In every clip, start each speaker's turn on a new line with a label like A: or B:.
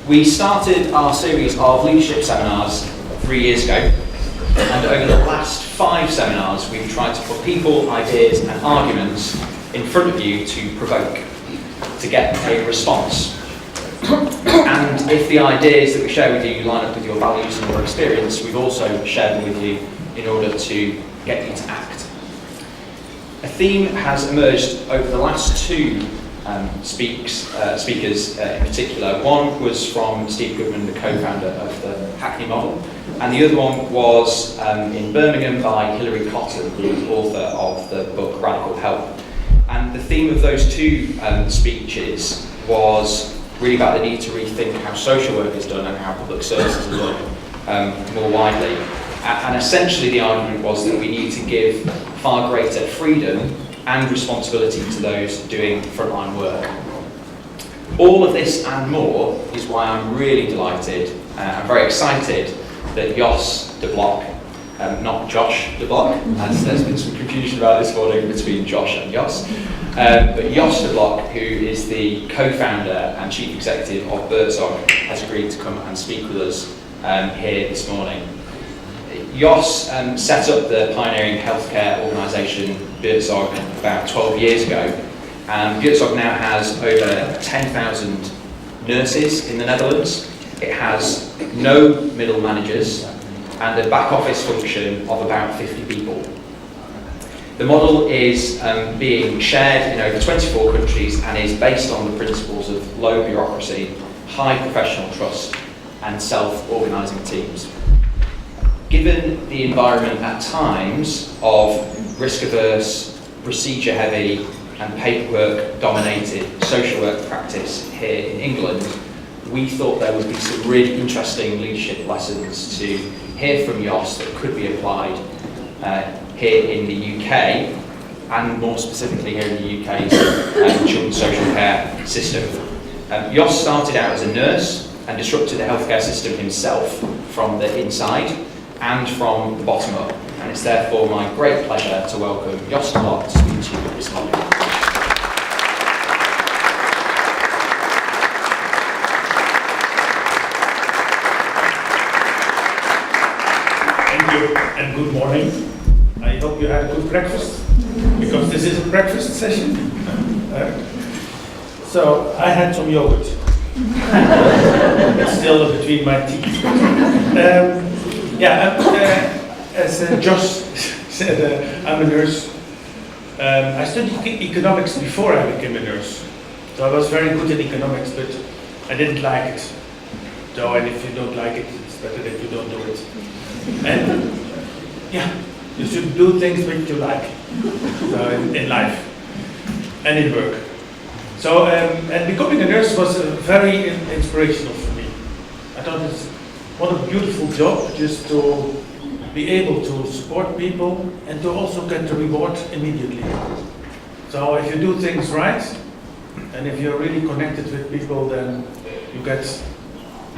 A: We started our series of leadership seminars 3 years ago, and over the last 5 seminars we've tried to put people, ideas and arguments in front of you to provoke, to get a response. And if the ideas that we share with you line up with your values and your experience, we've also shared them with you in order to get you to act. A theme has emerged over the last 2 speakers in particular. One was from Steve Goodman, the co-founder of the Hackney model, and the other one was in Birmingham by Hilary Cotton, the author of the book Radical Help. And the theme of those 2 speeches was really about the need to rethink how social work is done and how public services are done more widely. And essentially the argument was that we need to give far greater freedom and responsibility to those doing frontline work. All of this and more is why I'm really delighted and very excited that Jos de Blok, not Josh de Blok, as there's been some confusion about this morning between Josh and Jos, but Jos de Blok, who is the co-founder and chief executive of Buurtzorg, has agreed to come and speak with us here this morning. Jos set up the pioneering healthcare organisation Buurtzorg about 12 years ago, and Buurtzorg now has over 10,000 nurses in the Netherlands. It has no middle managers and a back office function of about 50 people. The model is being shared in over 24 countries and is based on the principles of low bureaucracy, high professional trust and self-organising teams. Given the environment at times of risk-averse, procedure-heavy and paperwork-dominated social work practice here in England, we thought there would be some really interesting leadership lessons to hear from Jos that could be applied here in the UK, and more specifically here in the UK's children's social care system. Jos started out as a nurse and disrupted the healthcare system himself from the inside and from the bottom up, and it's therefore my great pleasure to welcome Jos de Blok to speak to you this morning.
B: Thank you and good morning. I hope you had a good breakfast, because this is a breakfast session. So I had some yogurt. It's still between my teeth. As Josh said, I'm a nurse. I studied economics before I became a nurse. So I was very good at economics, but I didn't like it. So, and if you don't like it, it's better that you don't do it. And you should do things which you like in life and in work. So, and becoming a nurse was very inspirational for me. I thought it's what a beautiful job, just to be able to support people and to also get the reward immediately. So if you do things right, and if you're really connected with people, then you get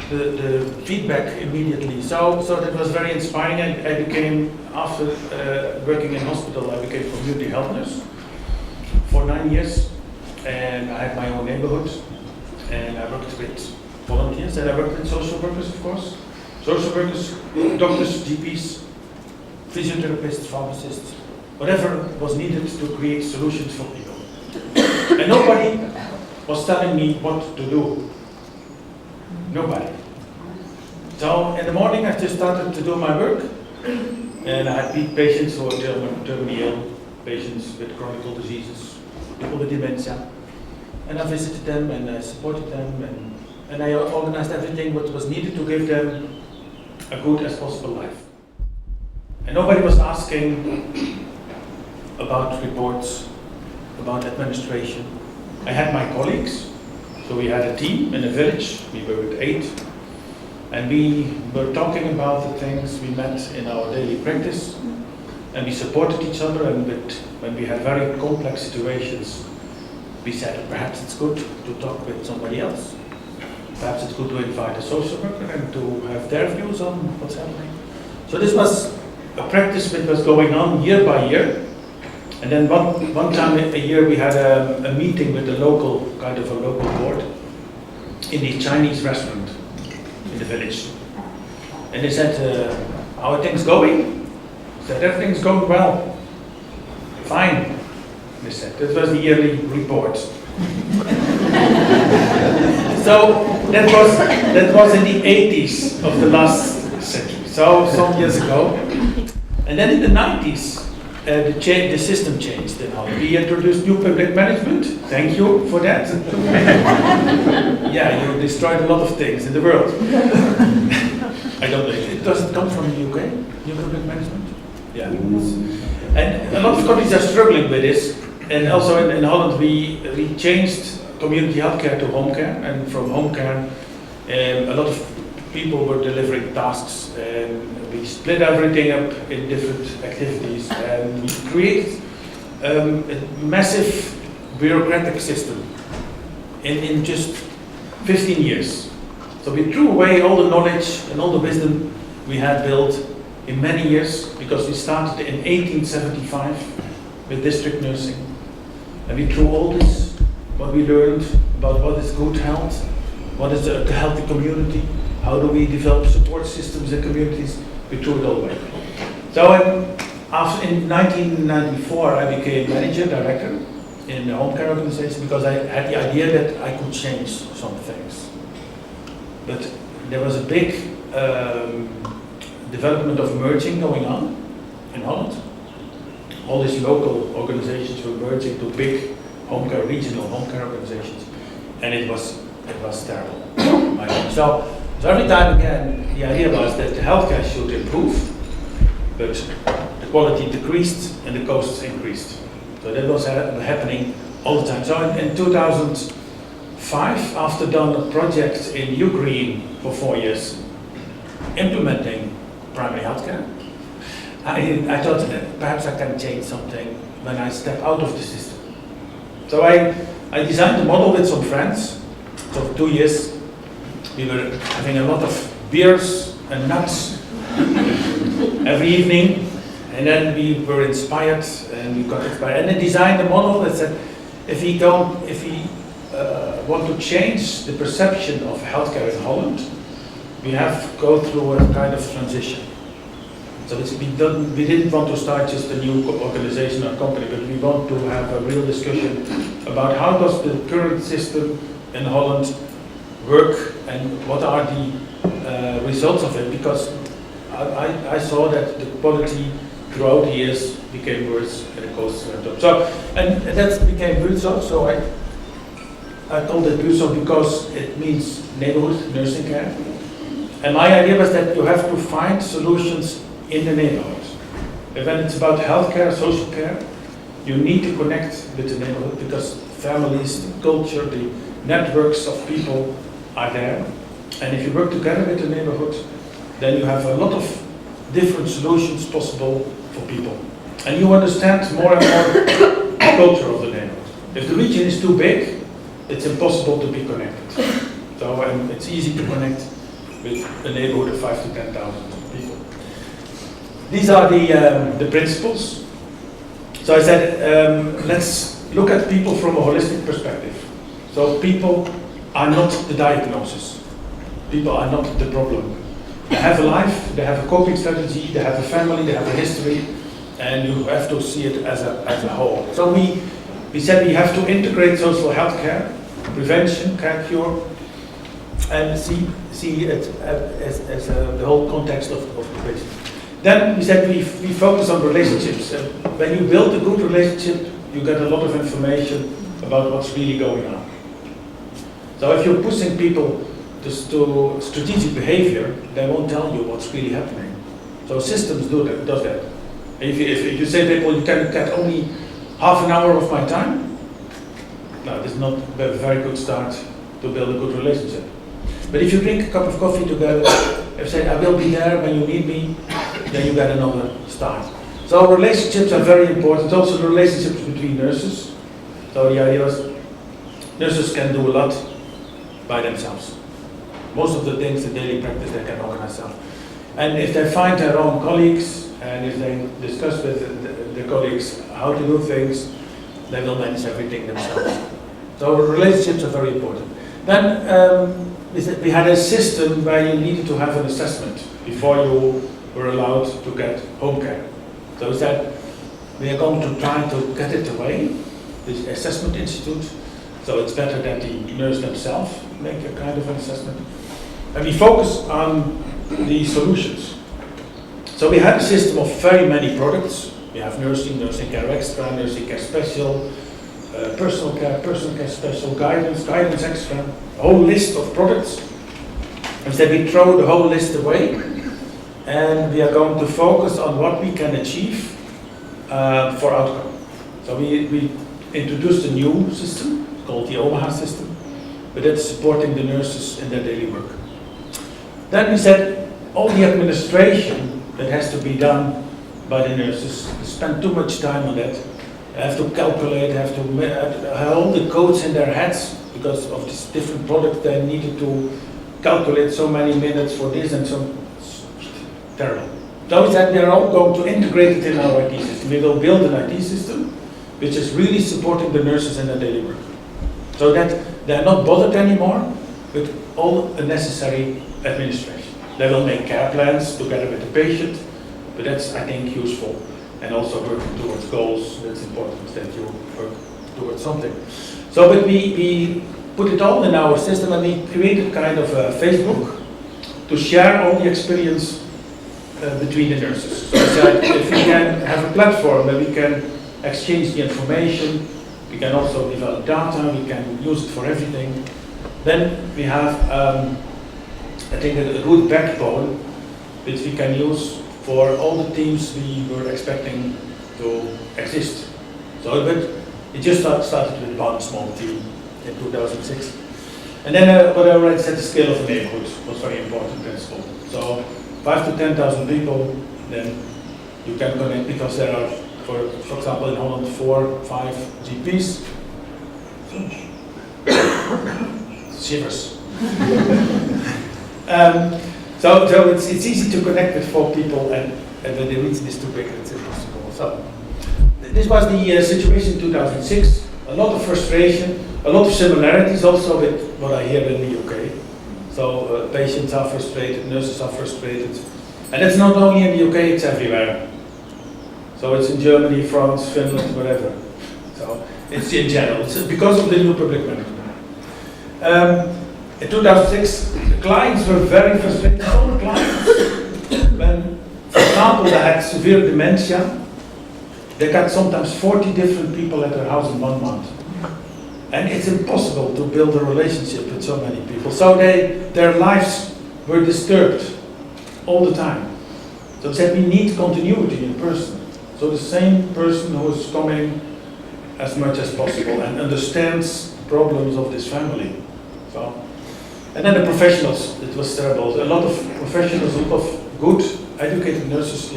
B: the feedback immediately. So that was very inspiring. I became, after working in hospital, I became community health nurse for 9 years, and I had my own neighborhood, and I worked with volunteers, and I worked with social workers, of course. Social workers, doctors, GPs, physiotherapists, pharmacists, whatever was needed to create solutions for people. And nobody was telling me what to do. Nobody. So in the morning I just started to do my work, and I had patients who were terminally ill, patients with chronic diseases, people with dementia, and I visited them and I supported them, and I organized everything what was needed to give them a good as possible life. And nobody was asking about reports, about administration. I had my colleagues, so we had a team in a village, we were with 8, and we were talking about the things we met in our daily practice, and we supported each other, and when we had very complex situations, we said perhaps it's good to talk with somebody else. Perhaps it's good to invite a social worker and to have their views on what's happening. So this was a practice that was going on year by year. And then one time a year we had a meeting with a local board. in the Chinese restaurant in the village. And they said, how are things going? I said, everything's going well. Fine, they said. This was the yearly report. So that was in the 80s of the last century, so some years ago. And then in the 90s, the system changed in Holland. We introduced new public management. Thank you for that. Yeah, you destroyed a lot of things in the world. I don't know. It doesn't come from the UK, new public management. Yeah. And a lot of countries are struggling with this. And also in Holland, we changed community healthcare to home care. And from home care, a lot of people were delivering tasks. And we split everything up in different activities. And we created a massive bureaucratic system in just 15 years. So we threw away all the knowledge and all the wisdom we had built in many years, because we started in 1875 with district nursing. And we threw all this, what we learned about what is good health, what is a healthy community, how do we develop support systems in communities, we threw it all away. So in 1994 I became manager, director in the home care organization, because I had the idea that I could change some things. But there was a big development of merging going on in Holland. All these local organizations were merging to big home care, regional home care organizations, and it was terrible. So every time again, the idea was that the healthcare should improve, but the quality decreased and the costs increased. So that was happening all the time. So in 2005, after done a project in Ukraine for 4 years, implementing primary healthcare, I thought that perhaps I can change something when I step out of the system. So I designed a model with some friends. So for 2 years, we were having a lot of beers and nuts every evening, and then we were inspired, and we got inspired. And I designed a model that said, if we want to change the perception of healthcare in Holland, we have to go through a kind of transition. So we didn't want to start just a new organization or company, but we want to have a real discussion about how does the current system in Holland work and what are the results of it, because I saw that the quality throughout the years became worse and the costs went up. So, and that became Buurtzorg, so I called it Buurtzorg because it means neighborhood nursing care. And my idea was that you have to find solutions in the neighborhood. And when it's about healthcare, social care, you need to connect with the neighborhood, because families, the culture, the networks of people are there. And if you work together with the neighborhood, then you have a lot of different solutions possible for people. And you understand more and more the culture of the neighborhood. If the region is too big, it's impossible to be connected. So it's easy to connect with a neighborhood of 5,000 to 10,000 people. These are the principles. So I said, let's look at people from a holistic perspective. So people are not the diagnosis. People are not the problem. They have a life, they have a coping strategy, they have a family, they have a history, and you have to see it as a whole. So we said we have to integrate social health care, prevention, care, cure, and see it as the whole context of the patient. Then we said we focus on relationships. When you build a good relationship, you get a lot of information about what's really going on. So if you're pushing people to strategic behavior, they won't tell you what's really happening. So systems does that. If you say to people, you can get only half an hour of my time, no, this is not a very good start to build a good relationship. But if you drink a cup of coffee together, if you say, I will be there when you need me, then you get another start. So relationships are very important. Also the relationships between nurses. So the idea was, nurses can do a lot by themselves. Most of the things in daily practice they can organize themselves. And if they find their own colleagues, and if they discuss with their colleagues how to do things, they will manage everything themselves. So relationships are very important. Then we had a system where you needed to have an assessment before you were allowed to get home care. So we said, we are going to try to get it away, this assessment institute, so it's better that the nurse themselves make a kind of an assessment. And we focus on the solutions. So we had a system of very many products. We have nursing, nursing care extra, nursing care special, personal care special, guidance extra, a whole list of products. Instead we throw the whole list away and we are going to focus on what we can achieve for outcome. So we introduced a new system called the Omaha system, but it's supporting the nurses in their daily work. Then we said all the administration that has to be done by the nurses, they spend too much time on that. They have to calculate, have to have all the codes in their heads because of this different product. They needed to calculate so many minutes for this and so terrible. So we said we are all going to integrate it in our IT system. We will build an IT system which is really supporting the nurses in their daily work. So that they are not bothered anymore with all the necessary administration. They will make care plans together with the patient, but that's, I think, useful. And also working towards goals, that's important that you work towards something. So, but we put it all in our system and we created kind of a Facebook to share all the experience between the nurses. So I said, if we can have a platform where we can exchange the information, we can also develop data, we can use it for everything, then we have, I think, a good backbone which we can use for all the teams we were expecting to exist. So but it just started with one small team in 2006. And then what I already said, the scale of the neighborhood was very important principle. So 5 to 10,000 people, then you can connect because there are, for example, in Holland, 4 or 5 GPs. Shivers. So it's easy to connect with 4 people, and when the region is too big, it's impossible. So this was the situation in 2006. A lot of frustration, a lot of similarities also with what I hear in the UK. So patients are frustrated, nurses are frustrated, and it's not only in the UK; it's everywhere. So it's in Germany, France, Finland, whatever. So it's in general. It's because of the new public management. In 2006, the clients were very frustrated. All the clients, when, for example, they had severe dementia, they got sometimes 40 different people at their house in 1 month. And it's impossible to build a relationship with so many people. So their lives were disturbed all the time. So they said we need continuity in person. So the same person who is coming as much as possible and understands the problems of this family. So. And then the professionals, it was terrible. A lot of professionals, a lot of good, educated nurses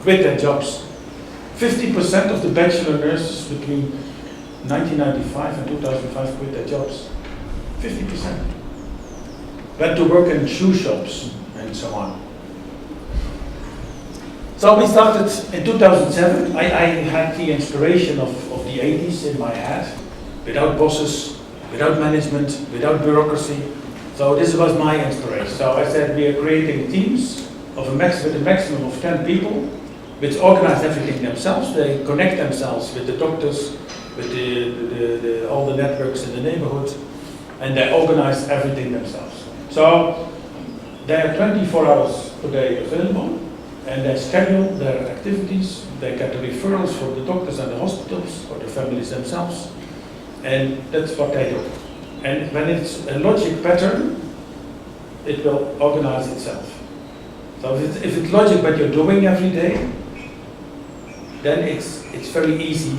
B: quit their jobs. 50% of the bachelor nurses between 1995 and 2005 quit their jobs. 50%. Went to work in shoe shops and so on. So we started in 2007. I had the inspiration of the 80s in my head, without bosses, without management, without bureaucracy. So this was my inspiration. So I said we are creating teams of with a maximum of 10 people, which organize everything themselves. They connect themselves with the doctors, with all the networks in the neighborhood, and they organize everything themselves. So they are 24 hours per day available, and they schedule their activities. They get the referrals from the doctors and the hospitals or the families themselves. And that's what they do. And when it's a logic pattern, it will organize itself. So if it's logic what you're doing every day, then it's very easy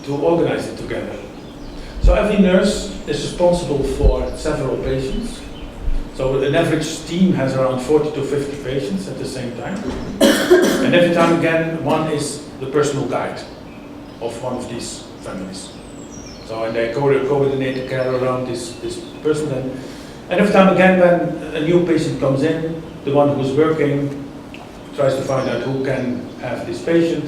B: to organize it together. So every nurse is responsible for several patients. So an average team has around 40 to 50 patients at the same time. And every time again, one is the personal guide of one of these families. So and they coordinate the care around this person. And every time again, when a new patient comes in, the one who's working tries to find out who can have this patient.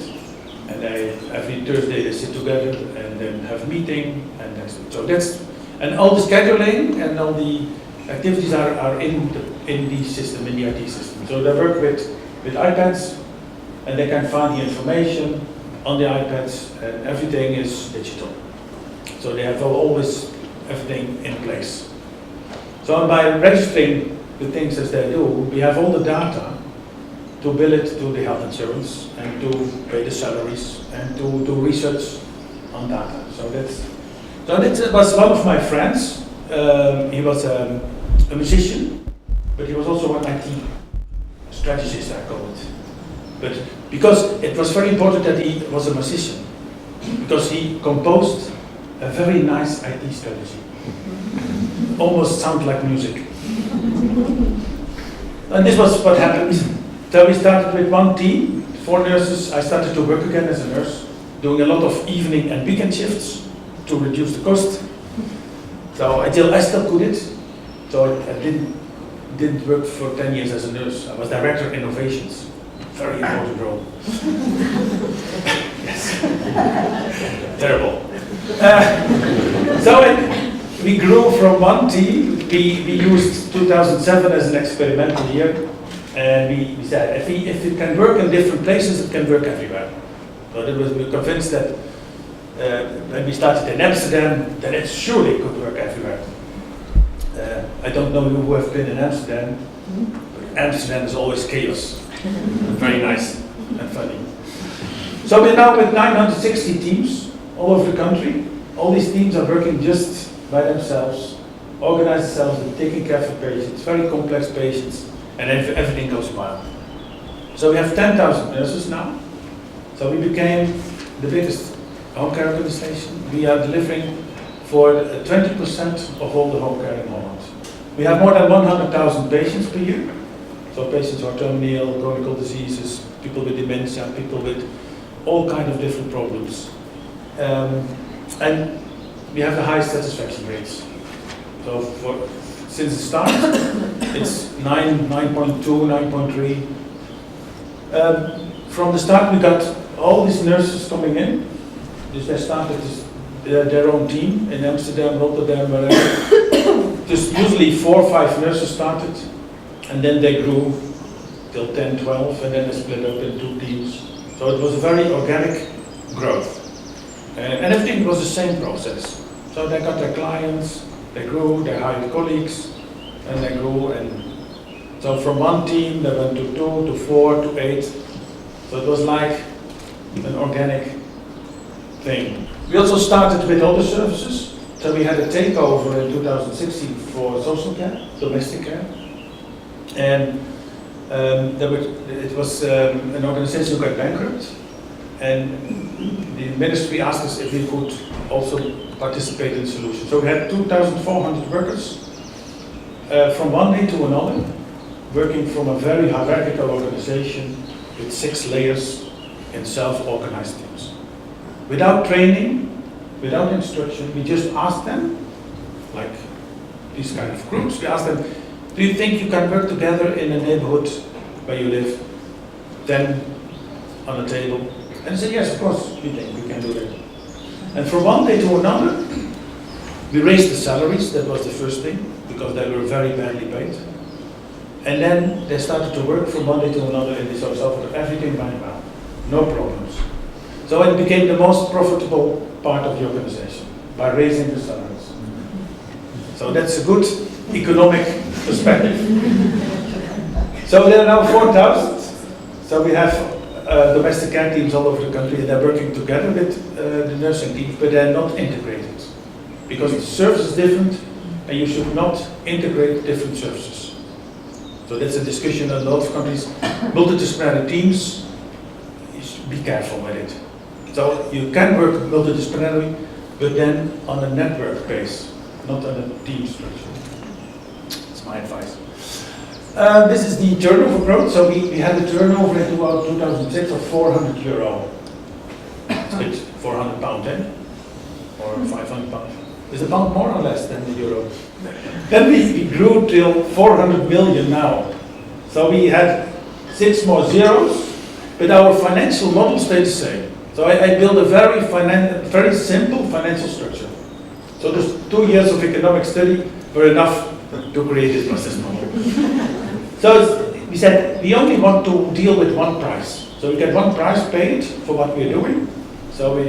B: And every Thursday they sit together and then have a meeting. And And all the scheduling and all the activities are in the system, in the IT system. So they work with iPads, and they can find the information on the iPads, and everything is digital. So they have always everything in place. So by registering the things as they do, we have all the data to bill it to the health insurance and to pay the salaries and to do research on data. So that was one of my friends. He was a musician, but he was also an IT strategist, I call it. But because it was very important that he was a musician, because he composed a very nice IT strategy. Almost sound like music. And this was what happened. So we started with one team, 4 nurses. I started to work again as a nurse, doing a lot of evening and weekend shifts to reduce the cost. So I still could it. So I didn't work for 10 years as a nurse. I was director of innovations. Very important role. Yes. Terrible. So we grew from one team. We used 2007 as an experimental year, and we said if it can work in different places, it can work everywhere. So we were convinced that when we started in Amsterdam, that it surely could work everywhere. I don't know who have been in Amsterdam, but Amsterdam is always chaos. Very nice and funny. So we're now with 960 teams all over the country. All these teams are working just by themselves, organize themselves, and taking care of patients, very complex patients, and everything goes well. So we have 10,000 nurses now. So we became the biggest home care organization. We are delivering for 20% of all the home care in Holland. We have more than 100,000 patients per year. So patients who are terminal, chronic diseases, people with dementia, people with all kinds of different problems. And we have the highest satisfaction rates. So since the start, it's 9.2, 9.3. From the start, we got all these nurses coming in. They started their own team in Amsterdam, Rotterdam, wherever. Just usually 4 or 5 nurses started. And then they grew till 10, 12, and then they split up into teams. So it was a very organic growth. And everything was the same process. So they got their clients, they grew, they hired colleagues, and they grew. And so from one team, they went to 2, to 4, to 8. So it was like an organic thing. We also started with other services. So we had a takeover in 2016 for social care, domestic care. And it was an organization who got bankrupt, and the ministry asked us if we could also participate in the solution. So we had 2,400 workers from one day to another, working from a very hierarchical organization with 6 layers in self-organized teams. Without training, without instruction, we just asked them, like these kind of groups, we asked them, do you think you can work together in a neighborhood where you live? Then on a table. And they said, yes, of course, we think we can do that. And from one day to another, we raised the salaries. That was the first thing, because they were very badly paid. And then they started to work from one day to another in this hotel. Everything went well, no problems. So it became the most profitable part of the organization, by raising the salaries. So that's a good economic perspective. So there are now 4,000. So we have domestic care teams all over the country, and they're working together with the nursing teams, but they're not integrated. Because the service is different, and you should not integrate different services. So that's a discussion in a lot of countries. Multidisciplinary teams, you should be careful with it. So you can work multidisciplinary, but then on a network base, not on a team structure. That's my advice. This is the turnover growth. So we had a turnover in 2006 of €400. It's a bit 400 pound, or 500 pound. Is the pound more or less than the euro? Then we grew till 400 million now. So we had 6 more zeros, but our financial model stayed the same. So I built a very simple financial structure. So those 2 years of economic study were enough to create this process model. So we said we only want to deal with one price. So we get one price paid for what we're doing. So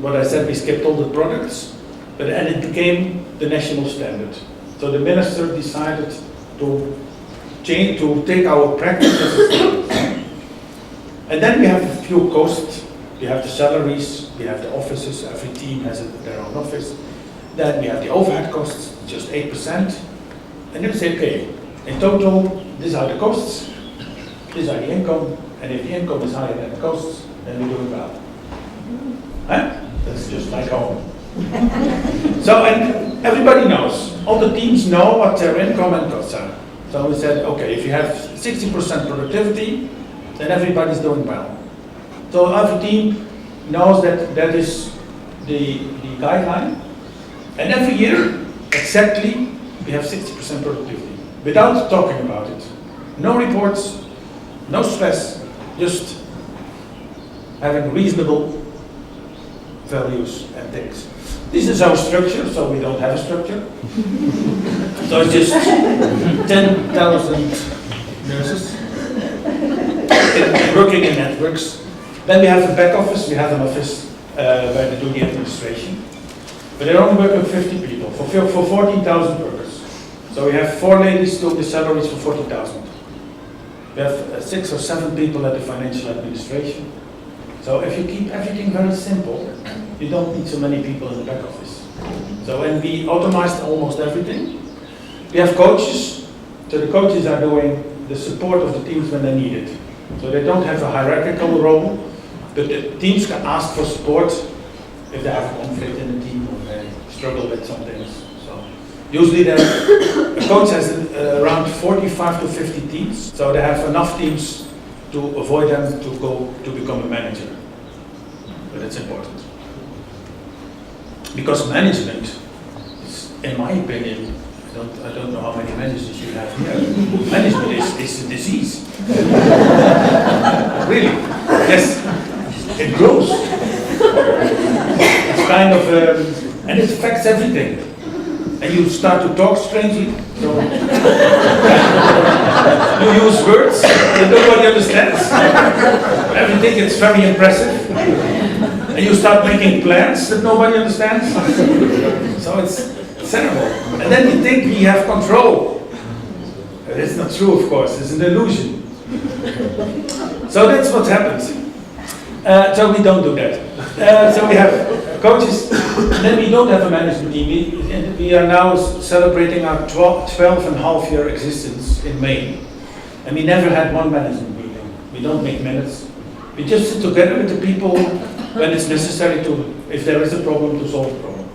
B: what I said, we skipped all the products, and it became the national standard. So the minister decided to take our practices. And then we have a few costs. We have the salaries, we have the offices, every team has their own office. Then we have the overhead costs, just 8%. And then we say, okay, in total, these are the costs, these are the income, and if the income is higher than the costs, then we do it well. Huh? That's just like home. So, and everybody knows, all the teams know what their income and costs are. So we said, okay, if you have 60% productivity, then everybody's doing well. So every team knows that that is the guideline. And every year, exactly, we have 60% productivity. Without talking about it. No reports, no stress, just having reasonable values and things. This is our structure, so we don't have a structure. So it's just 10,000 nurses working in networks. Then we have a back office, we have an office where they do the administration. But they're only working 50 people for 14,000 workers. So we have 4 ladies doing the salaries for 40,000. We have 6 or 7 people at the financial administration. So if you keep everything very simple, you don't need so many people in the back office. So when we automized almost everything, we have coaches. So the coaches are doing the support of the teams when they need it. So they don't have a hierarchical role, but the teams can ask for support if they have a conflict in the team or they struggle with some things. So usually a coach has around 45 to 50 teams, so they have enough teams to avoid them to become a manager. But it's important. Because management is, in my opinion, I don't know how many managers you have here. Management is a disease. Really, yes, it grows. It's kind of, and it affects everything. And you start to talk strangely. So you use words that nobody understands. Everything is very impressive. And you start making plans that nobody understands. So it's terrible. And then we think we have control. It's not true, of course. It's an illusion. So that's what happens. So we don't do that. So we have coaches. Then we don't have a management team. We are now celebrating our 12.5 year existence in May. And we never had one management meeting. We don't make minutes. We just sit together with the people when it's necessary to, if there is a problem, to solve the problem.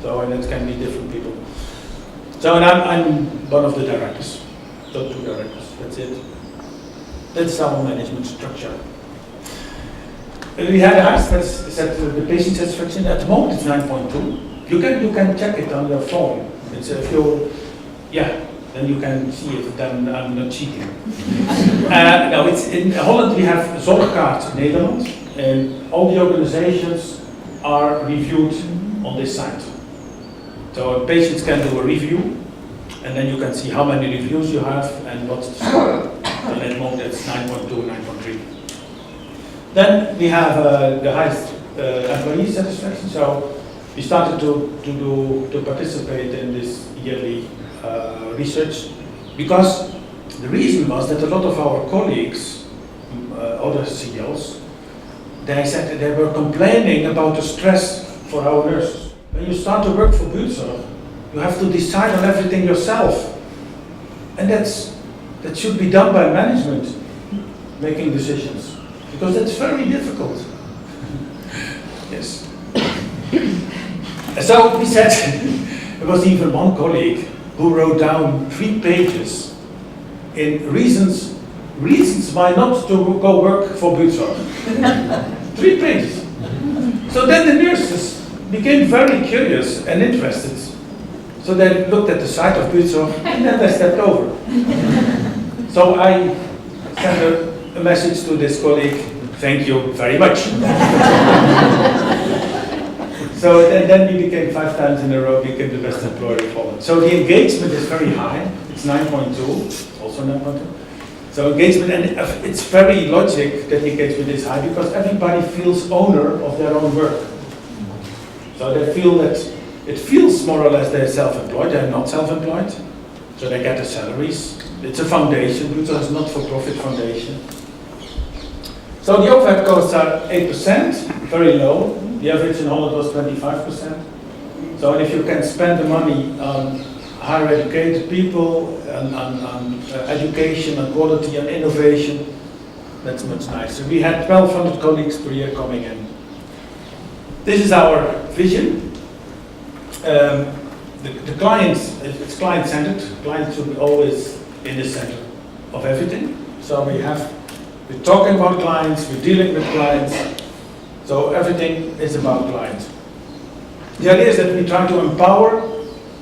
B: So, and it can be different people. So, and I'm one of the directors. So 2 directors, that's it. That's our management structure. We had a high the patient satisfaction. At the moment it's 9.2. You can check it on your phone. It's if you, then you can see it. Then I'm not cheating. No, it's in Holland. We have Zorgkaart Nederland, and all the organizations are reviewed on this site. So patients can do a review, and then you can see how many reviews you have and what's the score. And at the moment it's 9.2, 9.3. Then we have the highest employee satisfaction. So we started to participate in this yearly research because the reason was that a lot of our colleagues, other CEOs, they said that they were complaining about the stress for our nurses. When you start to work for Buurtzorg, you have to decide on everything yourself, and that should be done by management, making decisions. Because that's very difficult. Yes. So we said, there was even one colleague who wrote down 3 pages in reasons why not to go work for Buurtzorg. 3 pages. So then the nurses became very curious and interested. So they looked at the site of Buurtzorg and then they stepped over. So I sent a message to this colleague, thank you very much. So then we became 5 times in a row, became the best employer in Holland. So the engagement is very high. It's 9.2, also 9.2. So engagement, and it's very logic that the engagement is high because everybody feels owner of their own work. So they feel that it feels more or less they're self-employed. They're not self-employed, so they get the salaries. It's a foundation, Buurtzorg is not for-profit foundation. So the overhead costs are 8%, very low. The average in Holland was 25%. So if you can spend the money on higher educated people, on education, on quality, and innovation, that's much nicer. We had 1,200 colleagues per year coming in. This is our vision. The clients, it's client-centered. Clients should be always in the center of everything. So we're talking about clients, we're dealing with clients. So everything is about clients. The idea is that we try to empower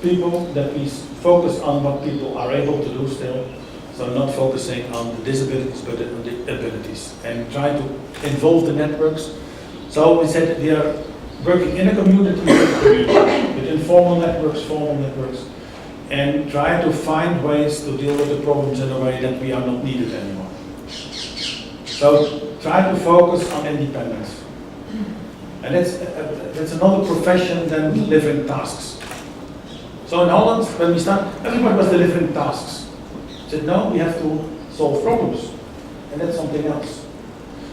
B: people, that we focus on what people are able to do still. So not focusing on the disabilities, but on the abilities. And try to involve the networks. So we said that we are working in a community, with informal networks, formal networks, and try to find ways to deal with the problems in a way that we are not needed anymore. So try to focus on independence. And that's another profession than delivering tasks. So in Holland, when we started, everybody was delivering tasks. Said, no, we have to solve problems. And that's something else.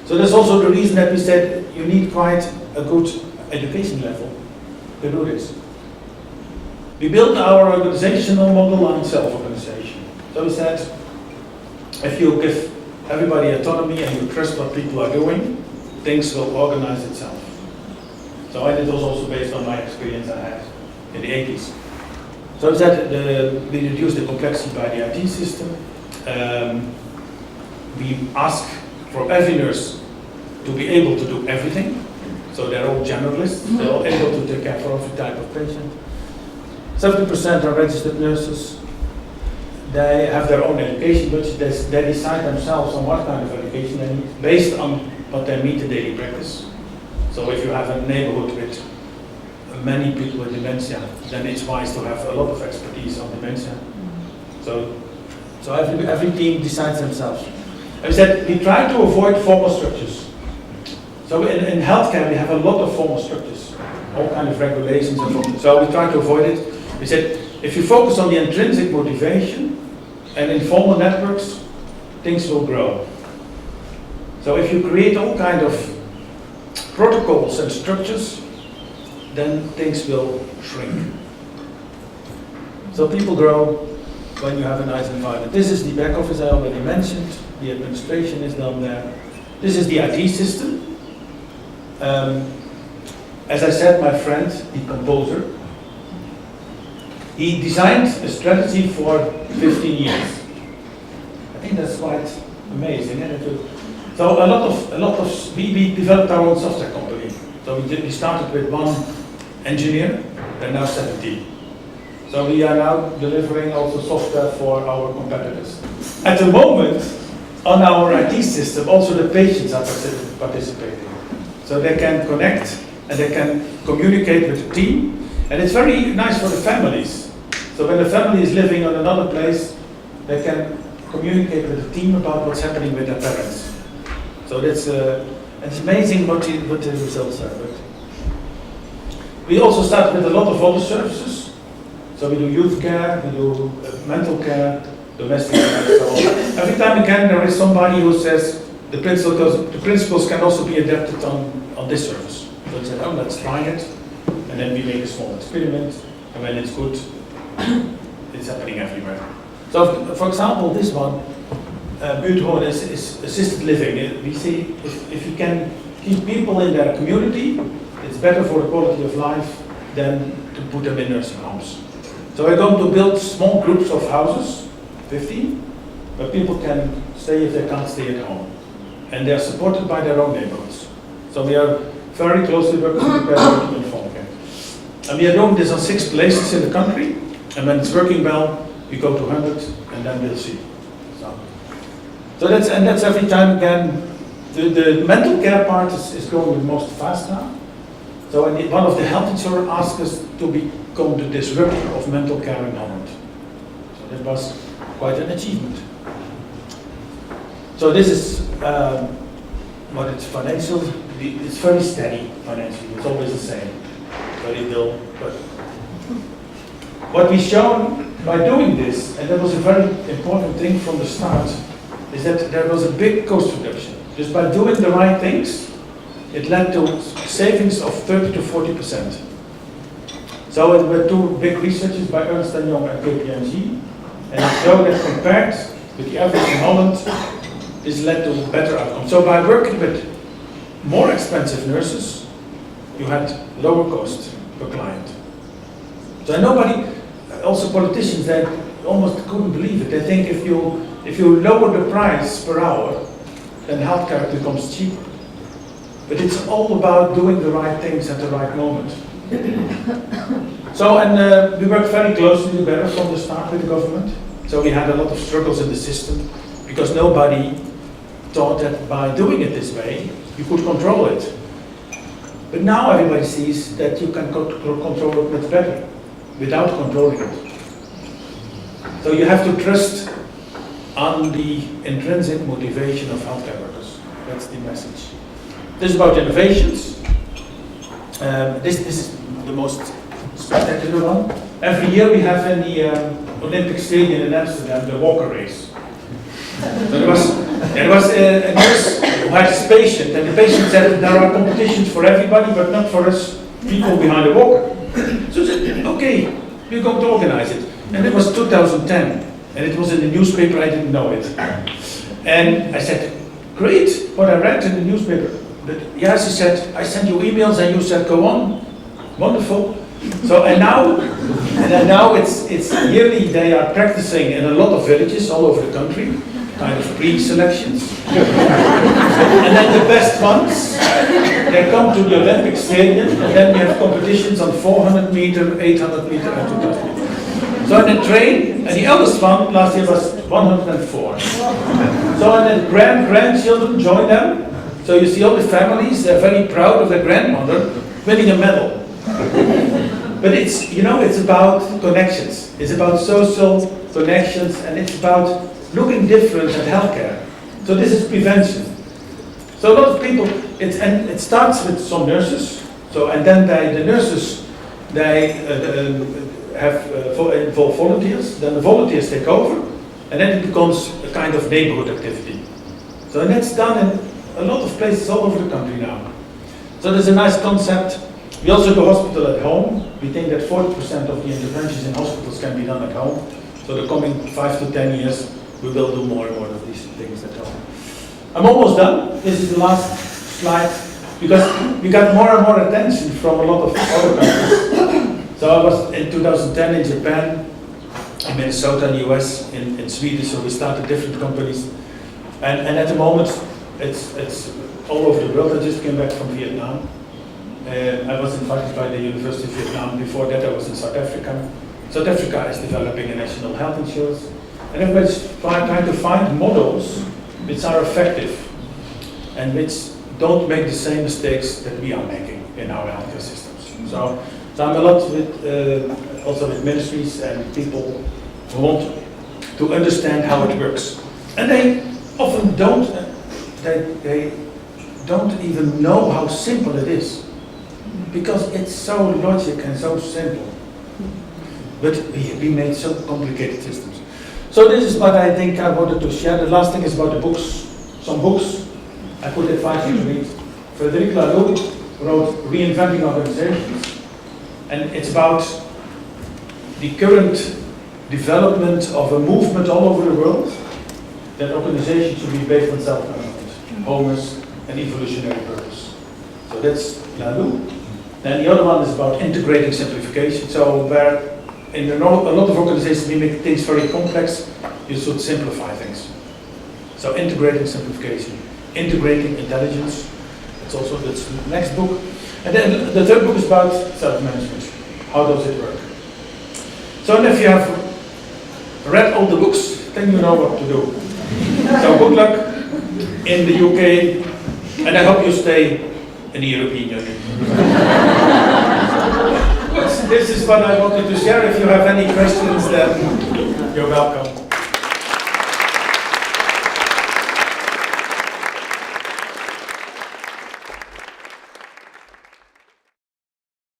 B: So that's also the reason that we said you need quite a good education level to do this. We built our organizational model on self-organization. So we said, if you give everybody autonomy and you trust what people are doing, things will organize itself. So and it was also based on my experience I had in the 80s. So we said we reduced the complexity by the IT system. We ask for every nurse to be able to do everything. So they're all generalists, they're all able to take care of every type of patient. 70% are registered nurses. They have their own education budget. They decide themselves on what kind of education they need based on what they meet in daily practice. So if you have a neighborhood with many people with dementia, then it's wise to have a lot of expertise on dementia. So every team decides themselves. And we said we try to avoid formal structures. So in healthcare we have a lot of formal structures, all kind of regulations and formal. So we try to avoid it. We said if you focus on the intrinsic motivation and informal networks, things will grow. So if you create all kind of protocols and structures, then things will shrink. So people grow when you have a nice environment. This is the back office I already mentioned. The administration is down there. This is the IT system. As I said, my friend, the composer, he designed a strategy for 15 years. I think that's quite amazing. So we developed our own software company. So we started with 1 engineer, and now 17. So we are now delivering also software for our competitors. At the moment, on our IT system, also the patients are participating. So they can connect and they can communicate with the team. And it's very nice for the families. So when the family is living on another place, they can communicate with the team about what's happening with their parents. So that's it's amazing what the results are. But we also start with a lot of other services. So we do youth care, we do mental care, domestic care. So every time again there is somebody who says the principles can also be adapted on this service. So we say, oh, let's try it, and then we make a small experiment, and when it's good, it's happening everywhere. So for example, this one, Buurtzorg is assisted living. We see if you can keep people in their community, it's better for the quality of life than to put them in nursing homes. So we're going to build small groups of houses, 15, where people can stay if they can't stay at home. And they're supported by their own neighborhoods. So we are very closely working with the informal care. And we are doing this on 6 places in the country, and when it's working well, we go to 100, and then we'll see. So that's every time again. The mental care part is growing the most fast now. So one of the health insurers asked us to become the disruptor of mental care in Holland. So that was quite an achievement. So this is what it's financial. It's very steady financially. It's always the same. Very dull. But what we've shown by doing this, and that was a very important thing from the start, is that there was a big cost reduction. Just by doing the right things, it led to savings of 30 to 40%. So it were two big researches by Ernst & Young and KPMG, and it showed that compared with the average in Holland, this led to better outcomes. So by working with more expensive nurses, you had lower cost per client. So nobody, also politicians, they almost couldn't believe it. They think if you lower the price per hour, then healthcare becomes cheaper. But it's all about doing the right things at the right moment. So, and we worked very closely together from the start with the government. So we had a lot of struggles in the system because nobody thought that by doing it this way, you could control it. But now everybody sees that you can control it much better without controlling it. So you have to trust on the intrinsic motivation of healthcare workers. That's the message. This is about innovations. This is the most spectacular one. Every year we have in the Olympic Stadium in Amsterdam the walker race. So there was a nurse who had a patient, and the patient said there are competitions for everybody, but not for us people behind the walker. So she said, okay, we're going to organize it. And it was 2010, and it was in the newspaper, I didn't know it. And I said, great, what I read in the newspaper. But yeah, she said, I sent you emails and you said, go on, wonderful. So, and now it's yearly, they are practicing in a lot of villages all over the country, kind of pre-selections. And then the best ones, they come to the Olympic Stadium, and then we have competitions on 400 meter, 800 meter, and 2000 meter. So in the train, and the eldest one last year was 104. So and then grandchildren join them. So you see all the families, they're very proud of their grandmother winning a medal. But it's, you know, it's about connections. It's about social connections, and it's about looking different at healthcare. So this is prevention. So a lot of people, it starts with some nurses. So and then the nurses, they involve volunteers. Then the volunteers take over, and then it becomes a kind of neighborhood activity. So and that's done in a lot of places all over the country now. So there's a nice concept. We also do hospital at home. We think that 40% of the interventions in hospitals can be done at home. So the coming 5 to 10 years, we will do more and more of these things at home. I'm almost done. This is the last slide, because we got more and more attention from a lot of other countries. So I was in 2010 in Japan, in Minnesota, in the US, in Sweden, so we started different companies. And at the moment, it's all over the world. I just came back from Vietnam. I was invited by the University of Vietnam. Before that, I was in South Africa. South Africa is developing a national health insurance. And everybody's trying to find models which are effective and which don't make the same mistakes that we are making in our healthcare systems. So I'm a lot with, also with ministries and people who want to understand how it works. And they often don't, they don't even know how simple it is, because it's so logic and so simple. But we made so complicated systems. So this is what I think I wanted to share. The last thing is about the books. Some books I could advise you to read. Frédéric Laloux wrote Reinventing Organizations, and it's about the current development of a movement all over the world that organizations should be based on self-management, wholeness, and evolutionary purpose. So that's Laloux. And the other one is about integrating simplification. So where in a lot of organizations we make things very complex, you should simplify things. So integrating simplification, integrating intelligence. That's also the next book. And then the third book is about self-management. How does it work? So if you have read all the books, then you know what to do. So good luck in the UK, and I hope you stay in the European Union. This is what I wanted to share. If you have any questions, then you're welcome.